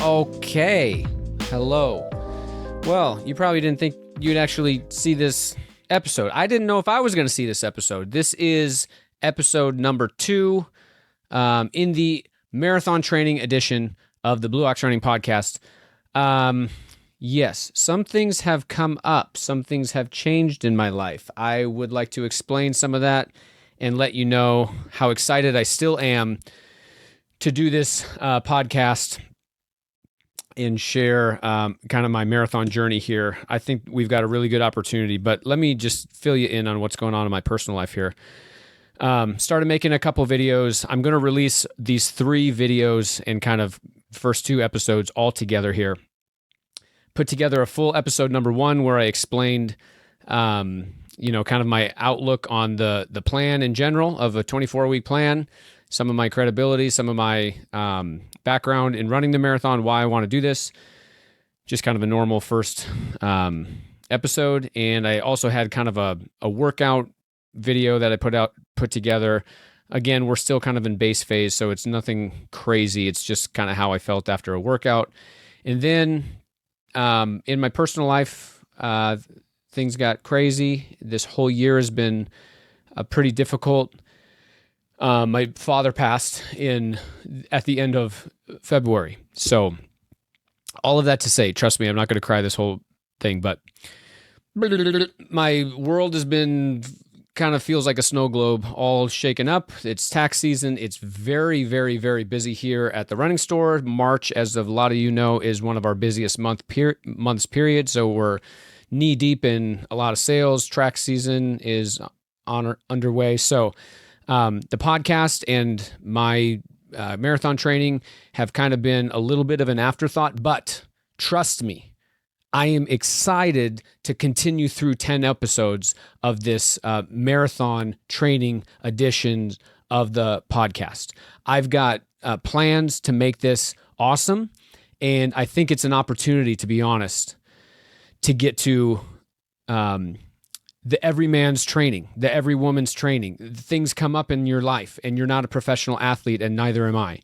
Okay. Hello. Well, you probably didn't think you'd actually see this episode. I didn't know if I was going to see this episode. This is episode number 2 in the marathon training edition of the Blue Ox Running Podcast. Yes, some things have come up. Some things have changed in my life. I would like to explain some of that and let you know how excited I still am to do this podcast and share kind of my marathon journey here. I think we've got a really good opportunity, but let me just fill you in on what's going on in my personal life here. Started making a couple videos. I'm going to release these 3 videos and kind of first 2 episodes all together here. Put together a full episode number 1 where I explained, kind of my outlook on the plan in general of a 24-week plan, some of my credibility, some of my background in running the marathon, why I want to do this, just kind of a normal first episode. And I also had kind of a workout video that I put together. Again, we're still kind of in base phase, so it's nothing crazy. It's just kind of how I felt after a workout. And then in my personal life, things got crazy. This whole year has been pretty difficult. My father passed at the end of February. So all of that to say, trust me, I'm not going to cry this whole thing, but my world has been kind of feels like a snow globe, all shaken up. It's tax season. It's very, very, very busy here at the running store. March, as a lot of you know, is one of our busiest months period. So we're knee deep in a lot of sales. Track season is underway. So the podcast and my marathon training have kind of been a little bit of an afterthought, but trust me, I am excited to continue through 10 episodes of this marathon training edition of the podcast. I've got plans to make this awesome, and I think it's an opportunity, to be honest, to get to the every man's training, the every woman's training. Things come up in your life and you're not a professional athlete, and neither am I.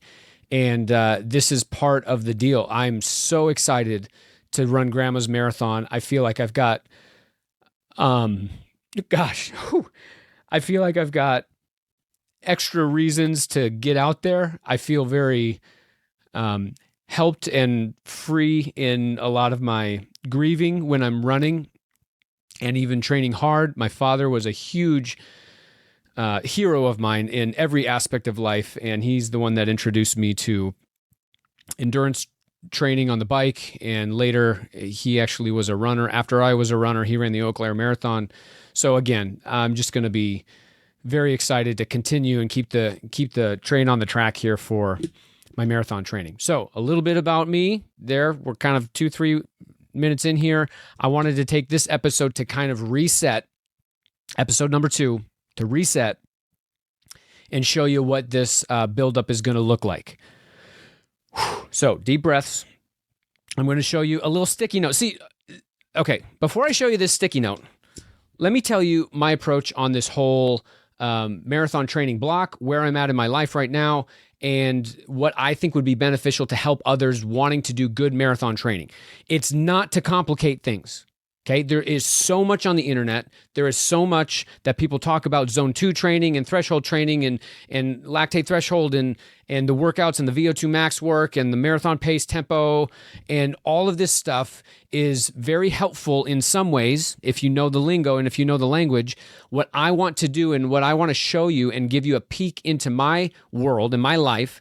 And this is part of the deal. I'm so excited to run Grandma's Marathon. I feel like I've got, I feel like I've got extra reasons to get out there. I feel very helped and free in a lot of my grieving when I'm running and even training hard. My father was a huge hero of mine in every aspect of life, and he's the one that introduced me to endurance training on the bike, and later he actually was a runner. After I was a runner, he ran the Eau Claire Marathon. So again, I'm just going to be very excited to continue and keep the train on the track here for my marathon training. So a little bit about me there. We're kind of 2-3 minutes in here. I wanted to take this episode to kind of reset, episode number 2, to reset and show you what this buildup is going to look like. So deep breaths. I'm going to show you a little sticky note. Okay, before I show you this sticky note, let me tell you my approach on this whole marathon training block, where I'm at in my life right now, and what I think would be beneficial to help others wanting to do good marathon training. It's not to complicate things. Okay, there is so much on the internet. There is so much that people talk about zone 2 training and threshold training and lactate threshold and the workouts and the VO2 max work and the marathon pace tempo, and all of this stuff is very helpful in some ways if you know the lingo and if you know the language. What I want to do and what I want to show you and give you a peek into my world and my life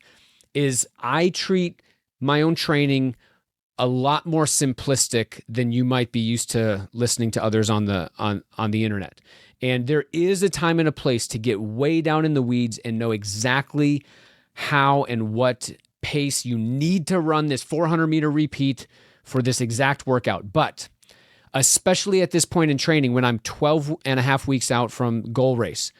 is I treat my own training a lot more simplistic than you might be used to listening to others on the internet. And there is a time and a place to get way down in the weeds and know exactly how and what pace you need to run this 400-meter repeat for this exact workout. But especially at this point in training, when I'm 12 and a half weeks out from goal race,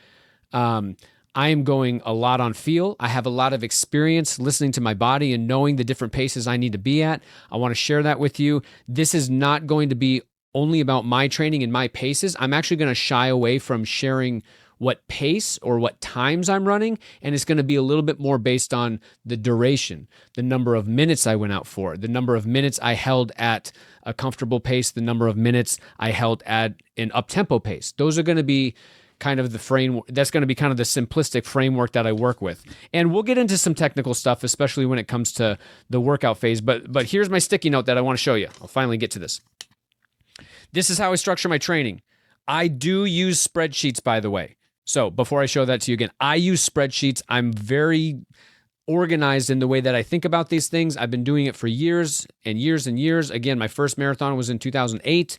I am going a lot on feel. I have a lot of experience listening to my body and knowing the different paces I need to be at. I want to share that with you. This is not going to be only about my training and my paces. I'm actually going to shy away from sharing what pace or what times I'm running, and it's going to be a little bit more based on the duration, the number of minutes I went out for, the number of minutes I held at a comfortable pace, the number of minutes I held at an up-tempo pace. Those are going to be kind of the framework. That's going to be kind of the simplistic framework that I work with. And we'll get into some technical stuff, especially when it comes to the workout phase. But here's my sticky note that I want to show you. I'll finally get to this. This is how I structure my training. I do use spreadsheets, by the way. So before I show that to you again, I use spreadsheets. I'm very organized in the way that I think about these things. I've been doing it for years and years and years. Again, my first marathon was in 2008.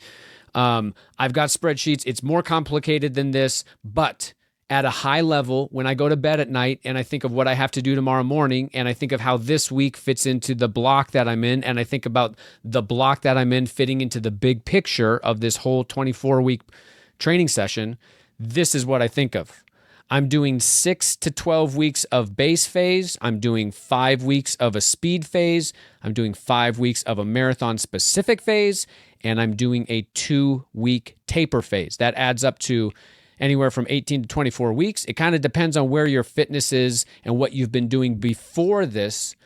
I've got spreadsheets. It's more complicated than this, but at a high level, when I go to bed at night and I think of what I have to do tomorrow morning, and I think of how this week fits into the block that I'm in, and I think about the block that I'm in fitting into the big picture of this whole 24-week training session, this is what I think of. I'm doing 6 to 12 weeks of base phase. I'm doing 5 weeks of a speed phase. I'm doing 5 weeks of a marathon specific phase, and I'm doing a 2-week taper phase. That adds up to anywhere from 18 to 24 weeks. It kind of depends on where your fitness is and what you've been doing before this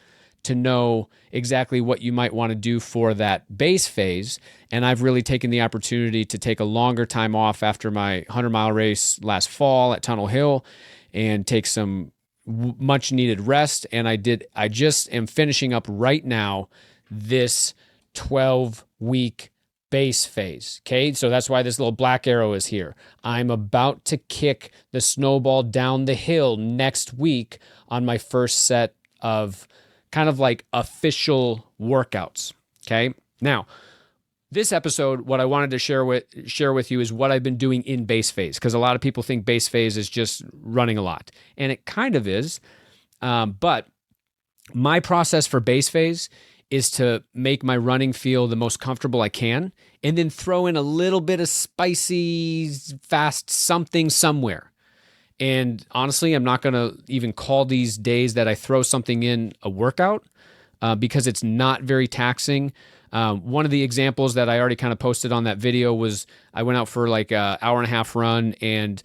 to know exactly what you might want to do for that base phase. And I've really taken the opportunity to take a longer time off after my 100-mile race last fall at Tunnel Hill and take some much needed rest. And I just am finishing up right now this 12-week base phase. Okay. So that's why this little black arrow is here. I'm about to kick the snowball down the hill next week on my first set of kind of like official workouts. Okay. Now, this episode, what I wanted to share with you is what I've been doing in base phase, because a lot of people think base phase is just running a lot, and it kind of is. But my process for base phase is to make my running feel the most comfortable I can, and then throw in a little bit of spicy, fast something somewhere. And honestly, I'm not going to even call these days that I throw something in a workout because it's not very taxing. One of the examples that I already kind of posted on that video was I went out for like an hour and a half run, and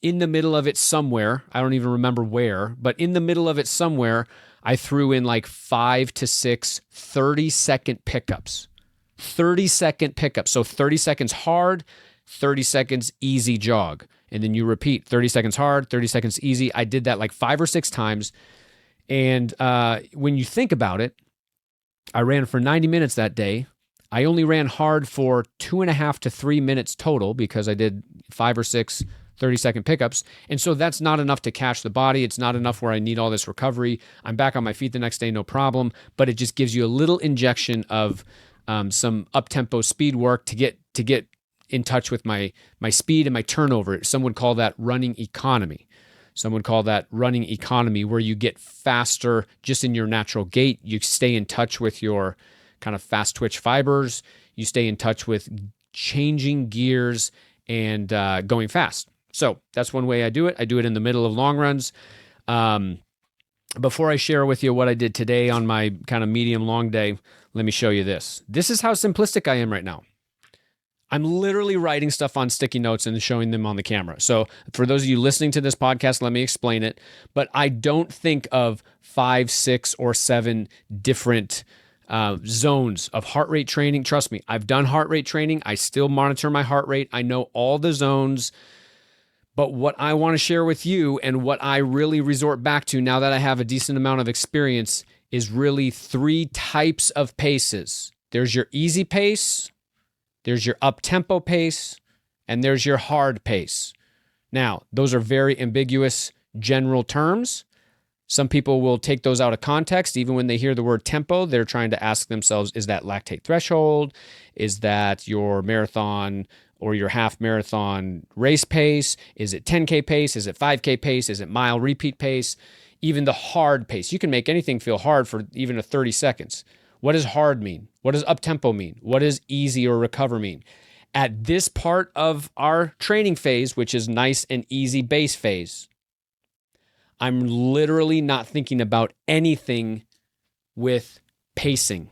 in the middle of it somewhere, I don't even remember where, but in the middle of it somewhere, I threw in like 5 to 6 30-second pickups. 30-second pickups. So 30 seconds hard, 30 seconds easy jog. And then you repeat 30 seconds hard, 30 seconds easy. I did that like 5 or 6 times. And when you think about it, I ran for 90 minutes that day. I only ran hard for 2.5 to 3 minutes total because I did 5 or 6 30-second pickups. And so that's not enough to catch the body. It's not enough where I need all this recovery. I'm back on my feet the next day, no problem. But it just gives you a little injection of some up-tempo speed work to get in touch with my speed and my turnover. Some would call that running economy. Some would call that running economy, where you get faster just in your natural gait. You stay in touch with your kind of fast twitch fibers. You stay in touch with changing gears and going fast. So that's one way I do it. I do it in the middle of long runs. Before I share with you what I did today on my kind of medium long day, let me show you this. This is how simplistic I am right now. I'm literally writing stuff on sticky notes and showing them on the camera. So for those of you listening to this podcast, let me explain it. But I don't think of 5, 6, or 7 different zones of heart rate training. Trust me, I've done heart rate training. I still monitor my heart rate. I know all the zones. But what I want to share with you, and what I really resort back to now that I have a decent amount of experience, is really 3 types of paces. There's your easy pace, there's your up-tempo pace, and there's your hard pace. Now, those are very ambiguous general terms. Some people will take those out of context. Even when they hear the word tempo, they're trying to ask themselves, is that lactate threshold? Is that your marathon or your half marathon race pace? Is it 10K pace? Is it 5K pace? Is it mile repeat pace? Even the hard pace. You can make anything feel hard for even a 30 seconds. What does hard mean? What does up-tempo mean? What does easy or recover mean? At this part of our training phase, which is nice and easy base phase, I'm literally not thinking about anything with pacing.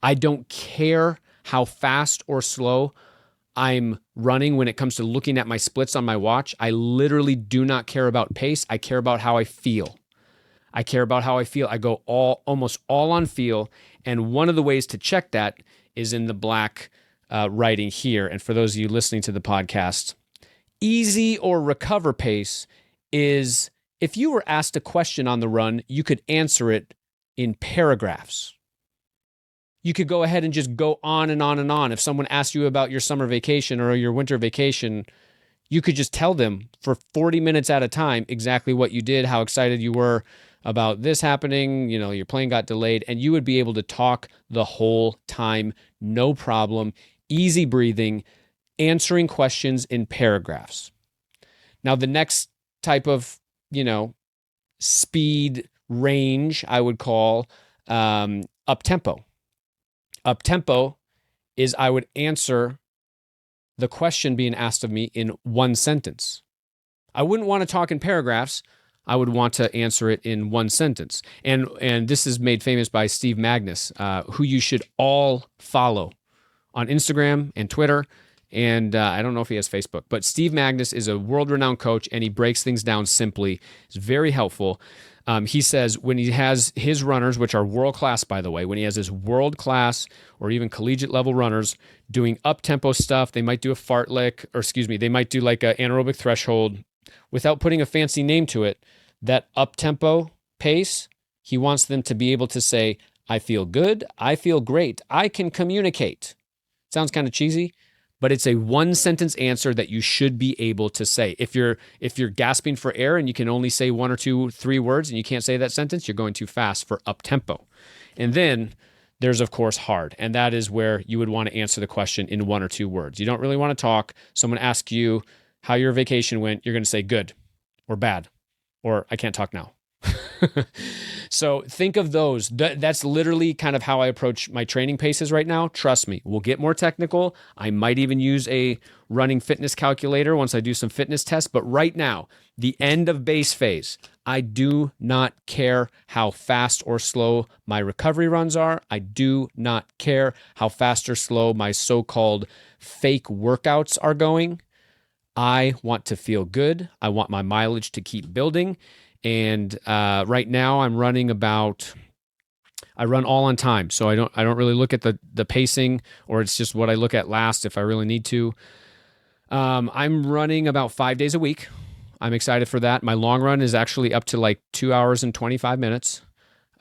I don't care how fast or slow I'm running, when it comes to looking at my splits on my watch, I literally do not care about pace. I care about how I feel. I care about how I feel. I go almost all on feel. And one of the ways to check that is in the black writing here. And for those of you listening to the podcast, easy or recover pace is if you were asked a question on the run, you could answer it in paragraphs. You could go ahead and just go on and on and on. If someone asked you about your summer vacation or your winter vacation, you could just tell them for 40 minutes at a time exactly what you did, how excited you were about this happening, your plane got delayed, and you would be able to talk the whole time, no problem, easy breathing, answering questions in paragraphs. Now, the next type of, speed range I would call up-tempo. Up-tempo is I would answer the question being asked of me in one sentence. I wouldn't want to talk in paragraphs. I would want to answer it in one sentence. And this is made famous by Steve Magnus, who you should all follow on Instagram and Twitter. And I don't know if he has Facebook, but Steve Magnus is a world-renowned coach, and he breaks things down simply. It's very helpful. He says when he has his runners, which are world-class, by the way, when he has his world-class or even collegiate-level runners doing up-tempo stuff, they might do a fartlek, they might do like an anaerobic threshold without putting a fancy name to it. That up-tempo pace, he wants them to be able to say, I feel good, I feel great, I can communicate. Sounds kind of cheesy, but it's a one-sentence answer that you should be able to say. If you're gasping for air and you can only say 1 or 2, 3 words and you can't say that sentence, you're going too fast for up-tempo. And then there's, of course, hard, and that is where you would want to answer the question in 1 or 2 words. You don't really want to talk. Someone asks you how your vacation went, you're going to say good or bad or I can't talk now. So think of those. That's literally kind of how I approach my training paces right now. Trust me, we'll get more technical. I might even use a running fitness calculator once I do some fitness tests. But right now, the end of base phase, I do not care how fast or slow my recovery runs are. I do not care how fast or slow my so-called fake workouts are going. I want to feel good. I want my mileage to keep building. And right now I'm running I run all on time. So I don't really look at the pacing, or it's just what I look at last if I really need to. I'm running about 5 days a week. I'm excited for that. My long run is actually up to like 2 hours and 25 minutes.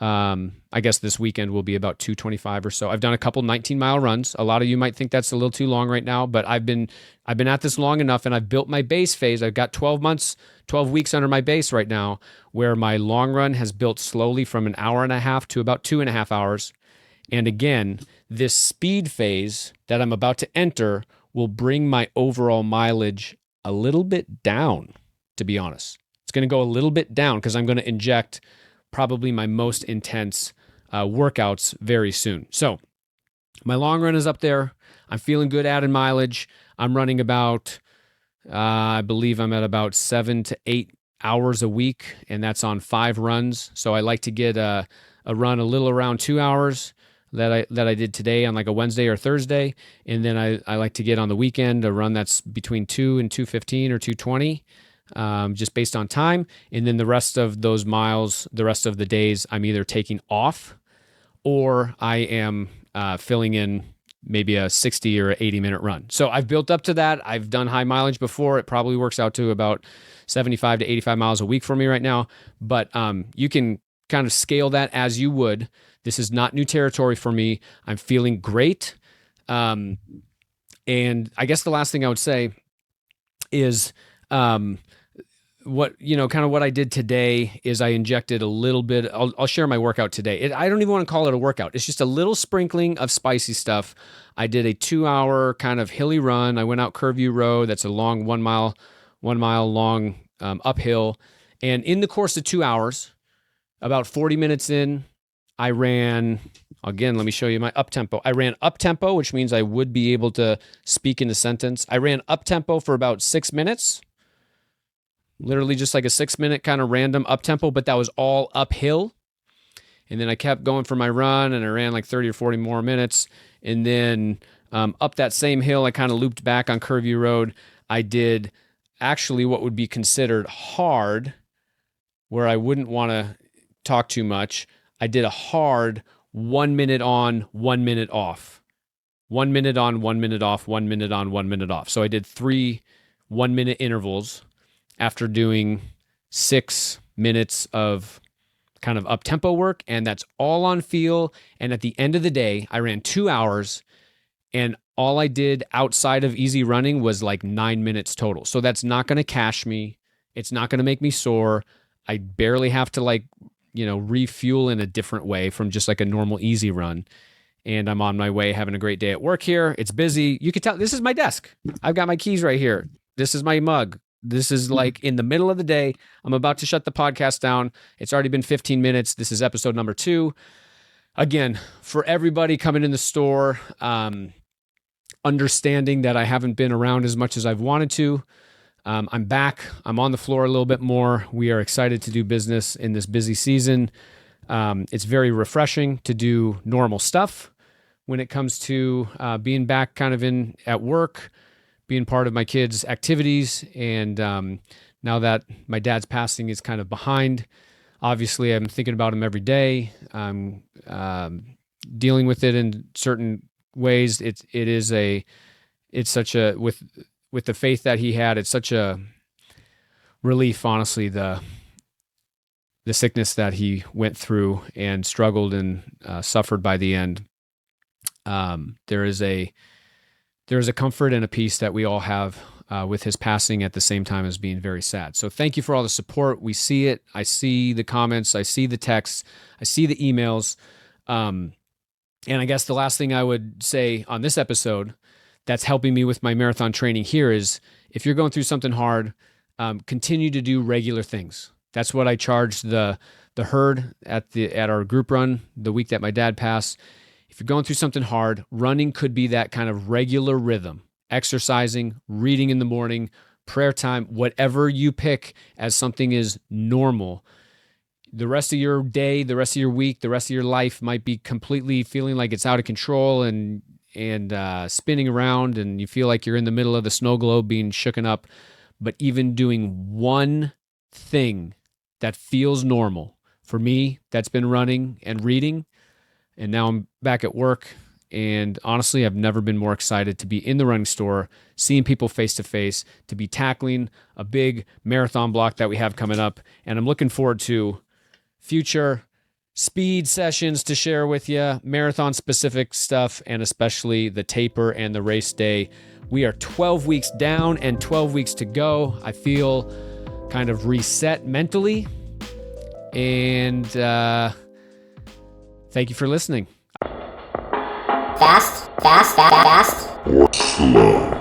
I guess this weekend will be about 2:25 or so. I've done a couple 19-mile runs. A lot of you might think that's a little too long right now, but I've been at this long enough, and I've built my base phase. I've got 12 weeks under my base right now, where my long run has built slowly from an hour and a half to about 2.5 hours. And again, this speed phase that I'm about to enter will bring my overall mileage a little bit down, to be honest. It's going to go a little bit down because I'm going to inject probably my most intense workouts very soon. So my long run is up there. I'm feeling good added mileage. I'm running about, I believe I'm at about 7 to 8 hours a week, and that's on 5 runs. So I like to get a run a little around 2 hours that I did today on like a Wednesday or Thursday. And then I like to get on the weekend a run that's between 2 and 2:15 or 2:20. Just based on time. And then the rest of those miles, the rest of the days, I'm either taking off or I am filling in maybe a 60 or 80-minute run. So I've built up to that. I've done high mileage before. It probably works out to about 75 to 85 miles a week for me right now. But you can kind of scale that as you would. This is not new territory for me. I'm feeling great. And I guess the last thing I would say is what I did today is I injected a little bit. I'll share my workout today. I don't even want to call it a workout. It's just a little sprinkling of spicy stuff. I did a 2-hour kind of hilly run. I went out Curview Road. That's a long 1 mile long uphill. And in the course of 2 hours, about 40 minutes in, I ran, again, let me show you my up-tempo. I ran up-tempo, which means I would be able to speak in a sentence. I ran up-tempo for about 6 minutes. Literally just like a 6-minute kind of random up-tempo, but that was all uphill. And then I kept going for my run, and I ran like 30 or 40 more minutes. And then Up that same hill, I kind of looped back on Curview Road. I did actually what would be considered hard, where I wouldn't want to talk too much. I did a hard 1 minute on, 1 minute off. 1 minute on, 1 minute off, 1 minute on, 1 minute off. So I did 3 1-minute intervals after doing 6 minutes of kind of up-tempo work, and that's all on feel. And at the end of the day, I ran 2 hours, and all I did outside of easy running was like 9 minutes total. So that's not going to cash me. It's not going to make me sore. I barely have to refuel in a different way from just like a normal easy run. And I'm on my way, having a great day at work here. It's busy. You can tell this is my desk. I've got my keys right here. This is my mug. This is like in the middle of the day. I'm about to shut the podcast down. It's already been 15 minutes. This is episode number 2. Again, for everybody coming in the store, understanding that I haven't been around as much as I've wanted to. I'm back. I'm on the floor a little bit more. We are excited to do business in this busy season. It's very refreshing to do normal stuff when it comes to being back kind of at work, being part of my kids' activities. And now that my dad's passing is kind of behind, obviously I'm thinking about him every day. I'm dealing with it in certain ways. It's such a, with the faith that he had, it's such a relief, honestly, the sickness that he went through and struggled and suffered by the end. There is a comfort and a peace that we all have with his passing at the same time as being very sad. So thank you for all the support. We see it. I see the comments. I see the texts. I see the emails. And I guess the last thing I would say on this episode that's helping me with my marathon training here is, if you're going through something hard, continue to do regular things. That's what I charged the herd at our group run the week that my dad passed. If you're going through something hard, running could be that kind of regular rhythm. Exercising, reading in the morning, prayer time, whatever you pick as something is normal. The rest of your day, the rest of your week, the rest of your life might be completely feeling like it's out of control and spinning around, and you feel like you're in the middle of the snow globe being shooken up. But even doing one thing that feels normal, for me, that's been running and reading, and now I'm back at work. And honestly, I've never been more excited to be in the running store, seeing people face to face, to be tackling a big marathon block that we have coming up. And I'm looking forward to future speed sessions to share with you, marathon specific stuff, and especially the taper and the race day. We are 12 weeks down and 12 weeks to go. I feel kind of reset mentally. And thank you for listening. Fast. Or slow.